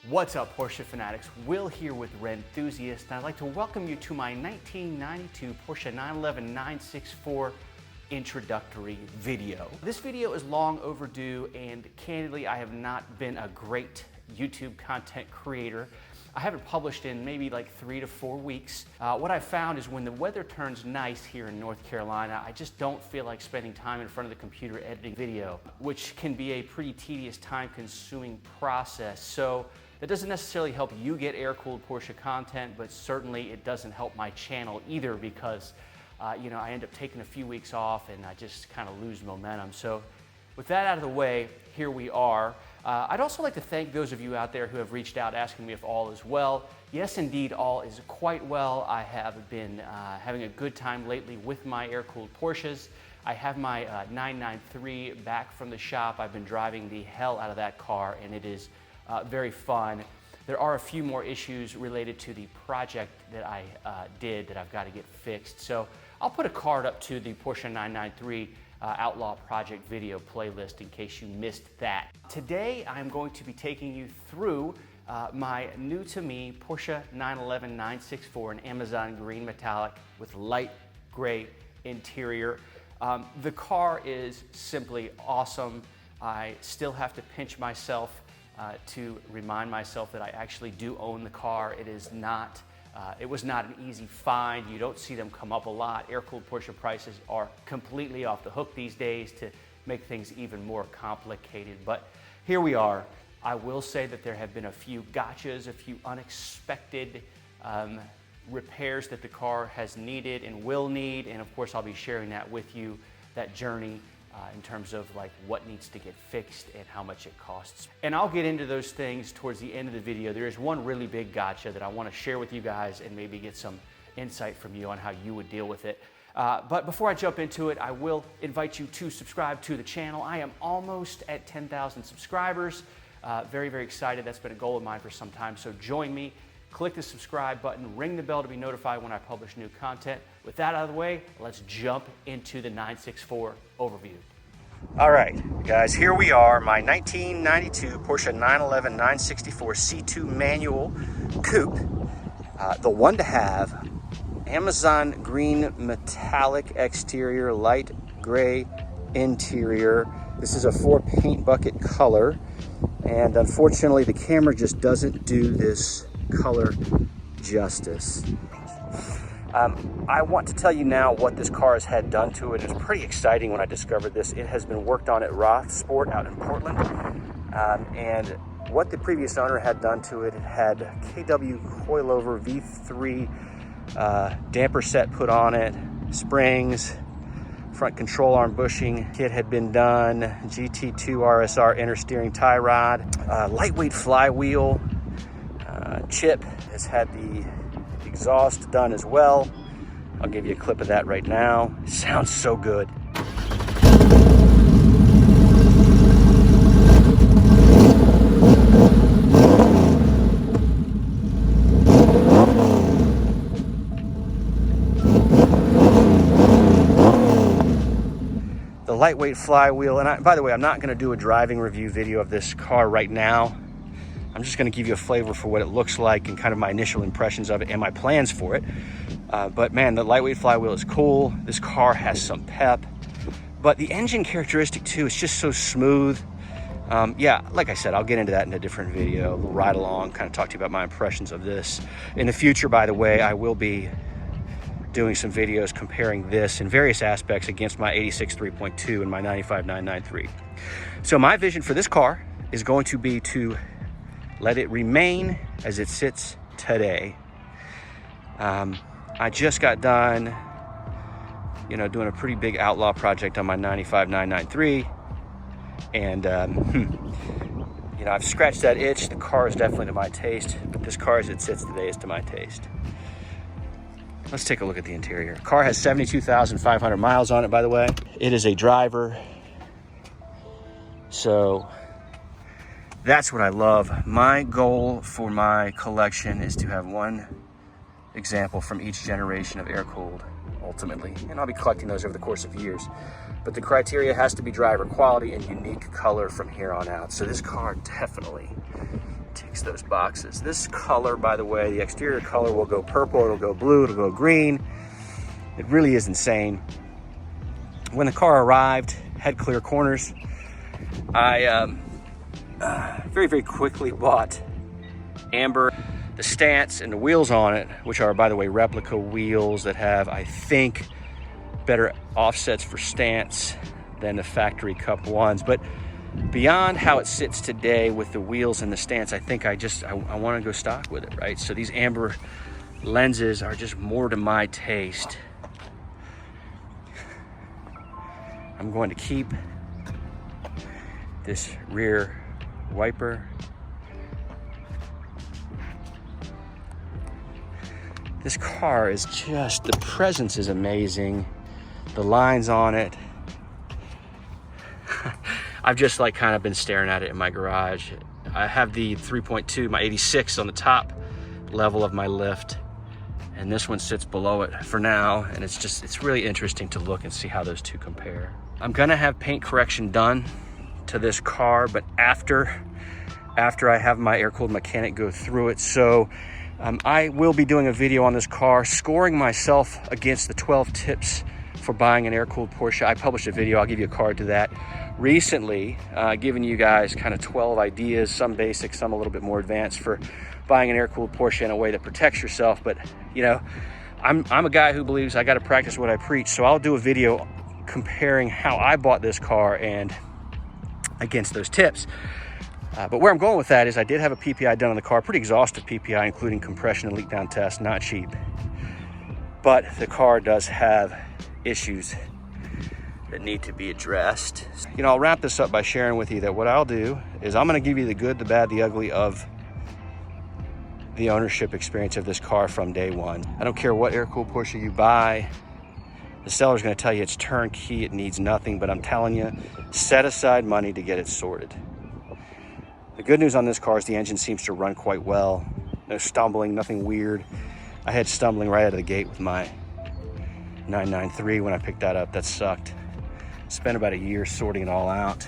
What's up, Porsche fanatics? Will here with Rennthusiast, and I'd like to welcome you to my 1992 Porsche 911 964 introductory video. This video is long overdue, and candidly, I have not been a great YouTube content creator. I haven't published in maybe like 3 to 4 weeks. What I found is when the weather turns nice here in North Carolina, I just don't feel like spending time in front of the computer editing video, which can be a pretty tedious, time-consuming process. So that doesn't necessarily help you get air-cooled Porsche content, but certainly it doesn't help my channel either because I end up taking a few weeks off and I just kind of lose momentum. So with that out of the way, here we are. I'd also like to thank those of you out there who have reached out asking me if all is well. Yes, indeed, all is quite well. I have been having a good time lately with my air-cooled Porsches. I have my 993 back from the shop. I've been driving the hell out of that car, and it is very fun. There are a few more issues related to the project that I did that I've got to get fixed. So I'll put a card up to the Porsche 993 Outlaw Project video playlist in case you missed that. Today I'm going to be taking you through my new to me Porsche 911 964 in Amazon green metallic with light gray interior. The car is simply awesome. I still have to pinch myself to remind myself that I actually do own the car. It is not it was not an easy find. You don't see them come up a lot. Air-cooled Porsche prices are completely off the hook these days to make things even more complicated. But here we are. I will say that there have been a few gotchas, a few unexpected repairs that the car has needed and will need. And of course, I'll be sharing that with you, that journey in terms of like what needs to get fixed and how much it costs. And I'll get into those things towards the end of the video. There is one really big gotcha that I want to share with you guys and maybe get some insight from you on how you would deal with it. But before I jump into it, I will invite you to subscribe to the channel. I am almost at 10,000 subscribers. Very, very excited. That's been a goal of mine for some time. So join me. Click the subscribe button, ring the bell to be notified when I publish new content. With that out of the way, let's jump into the 964 overview. All right, guys, here we are, my 1992 Porsche 911 964 C2 manual coupe, the one to have, Amazon green metallic exterior, light gray interior. This is a 4 paint bucket color, and unfortunately the camera just doesn't do this color justice. I want to tell you now what this car has had done to it. It was pretty exciting when I discovered this. It has been worked on at Roth Sport out in Portland, and what the previous owner had done to it, it had KW coilover V3 damper set put on it, springs, front control arm bushing kit had been done, GT2 RSR inner steering tie rod, lightweight flywheel, chip has had the exhaust done as well. I'll give you a clip of that right now. It sounds so good. The lightweight flywheel, and by the way, I'm not going to do a driving review video of this car right now. I'm just going to give you a flavor for what it looks like and kind of my initial impressions of it and my plans for it. But man, the lightweight flywheel is cool. This car has some pep, but the engine characteristic too, it's just so smooth. Yeah, like I said, I'll get into that in a different video, a little ride along, kind of talk to you about my impressions of this. In the future, by the way, I will be doing some videos comparing this in various aspects against my 86 3.2 and my 95 993. So my vision for this car is going to be to let it remain as it sits today. I just got done, doing a pretty big outlaw project on my 95 993, and I've scratched that itch. The car is definitely to my taste, but this car as it sits today is to my taste. Let's take a look at the interior. The car has 72,500 miles on it, by the way. It is a driver, so that's what I love. My goal for my collection is to have one example from each generation of air-cooled, ultimately. And I'll be collecting those over the course of years. But the criteria has to be driver quality and unique color from here on out. So this car definitely ticks those boxes. This color, by the way, the exterior color will go purple, it'll go blue, it'll go green. It really is insane. When the car arrived, had clear corners, I very, very quickly bought amber. The stance and the wheels on it, which are, by the way, replica wheels that have, I think, better offsets for stance than the factory cup ones. But beyond how it sits today with the wheels and the stance, I think I want to go stock with it, right? So these amber lenses are just more to my taste. I'm going to keep this rear wiper. This car is just, the presence is amazing. The lines on it. I've just like kind of been staring at it in my garage. I have the 3.2, my 86 on the top level of my lift, and this one sits below it for now, and it's really interesting to look and see how those two compare. I'm gonna have paint correction done to this car, but after I have my air-cooled mechanic go through it. So I will be doing a video on this car, scoring myself against the 12 tips for buying an air-cooled Porsche. I published a video, I'll give you a card to that, recently, giving you guys kind of 12 ideas, some basic, some a little bit more advanced, for buying an air-cooled Porsche in a way that protects yourself. But you know, I'm a guy who believes I gotta practice what I preach, so I'll do a video comparing how I bought this car and against those tips. But where I'm going with that is I did have a PPI done on the car, pretty exhaustive PPI, including compression and leak down test, not cheap. But the car does have issues that need to be addressed. You know, I'll wrap this up by sharing with you that what I'll do is I'm gonna give you the good, the bad, the ugly of the ownership experience of this car from day one. I don't care what air-cooled Porsche you buy. The seller's gonna tell you it's turnkey, it needs nothing, but I'm telling you, set aside money to get it sorted. The good news on this car is the engine seems to run quite well. No stumbling, nothing weird. I had stumbling right out of the gate with my 993 when I picked that up. That sucked. Spent about a year sorting it all out.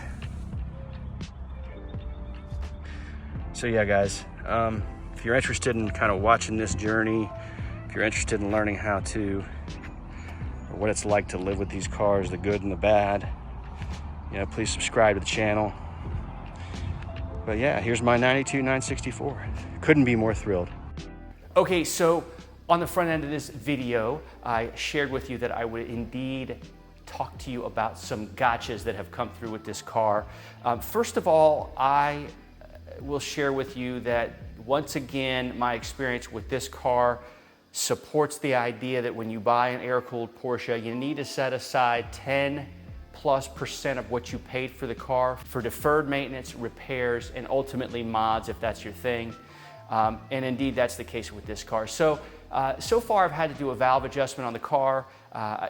So yeah, guys, if you're interested in kind of watching this journey, if you're interested in learning how to, or what it's like to live with these cars, the good and the bad, you know, please subscribe to the channel. But yeah, here's my 92 964. Couldn't be more thrilled. Okay, so on the front end of this video, I shared with you that I would indeed talk to you about some gotchas that have come through with this car. First of all, I will share with you that once again, my experience with this car supports the idea that when you buy an air-cooled Porsche, you need to set aside 10+% of what you paid for the car for deferred maintenance, repairs, and ultimately mods if that's your thing. And indeed, that's the case with this car. So far I've had to do a valve adjustment on the car.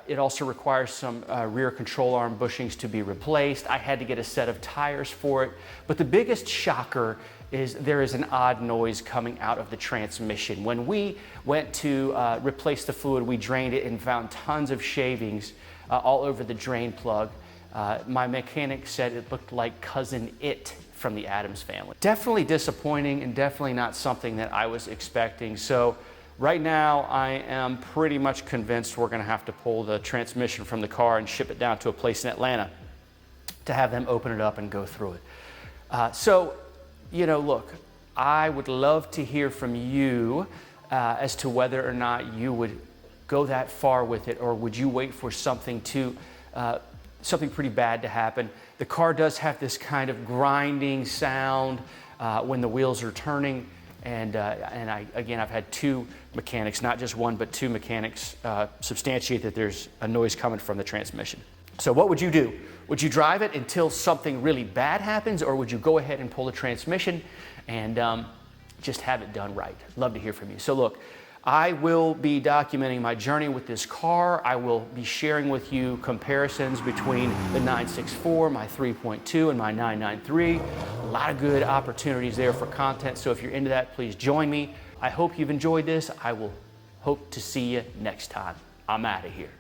It also requires some rear control arm bushings to be replaced. I had to get a set of tires for it. But the biggest shocker is there is an odd noise coming out of the transmission. When we went to replace the fluid, we drained it and found tons of shavings all over the drain plug. My mechanic said it looked like Cousin It from the Addams Family. Definitely disappointing and definitely not something that I was expecting. So right now I am pretty much convinced we're gonna have to pull the transmission from the car and ship it down to a place in Atlanta to have them open it up and go through it. So, you know, look, I would love to hear from you as to whether or not you would go that far with it, or would you wait for something pretty bad to happen. The car does have this kind of grinding sound when the wheels are turning, and I've had two mechanics, not just one, but two mechanics substantiate that there's a noise coming from the transmission. So what would you do? Would you drive it until something really bad happens, or would you go ahead and pull the transmission and just have it done right? Love to hear from you. So look, I will be documenting my journey with this car. I will be sharing with you comparisons between the 964, my 3.2, and my 993. A lot of good opportunities there for content, so if you're into that, please join me. I hope you've enjoyed this. I will hope to see you next time. I'm out of here.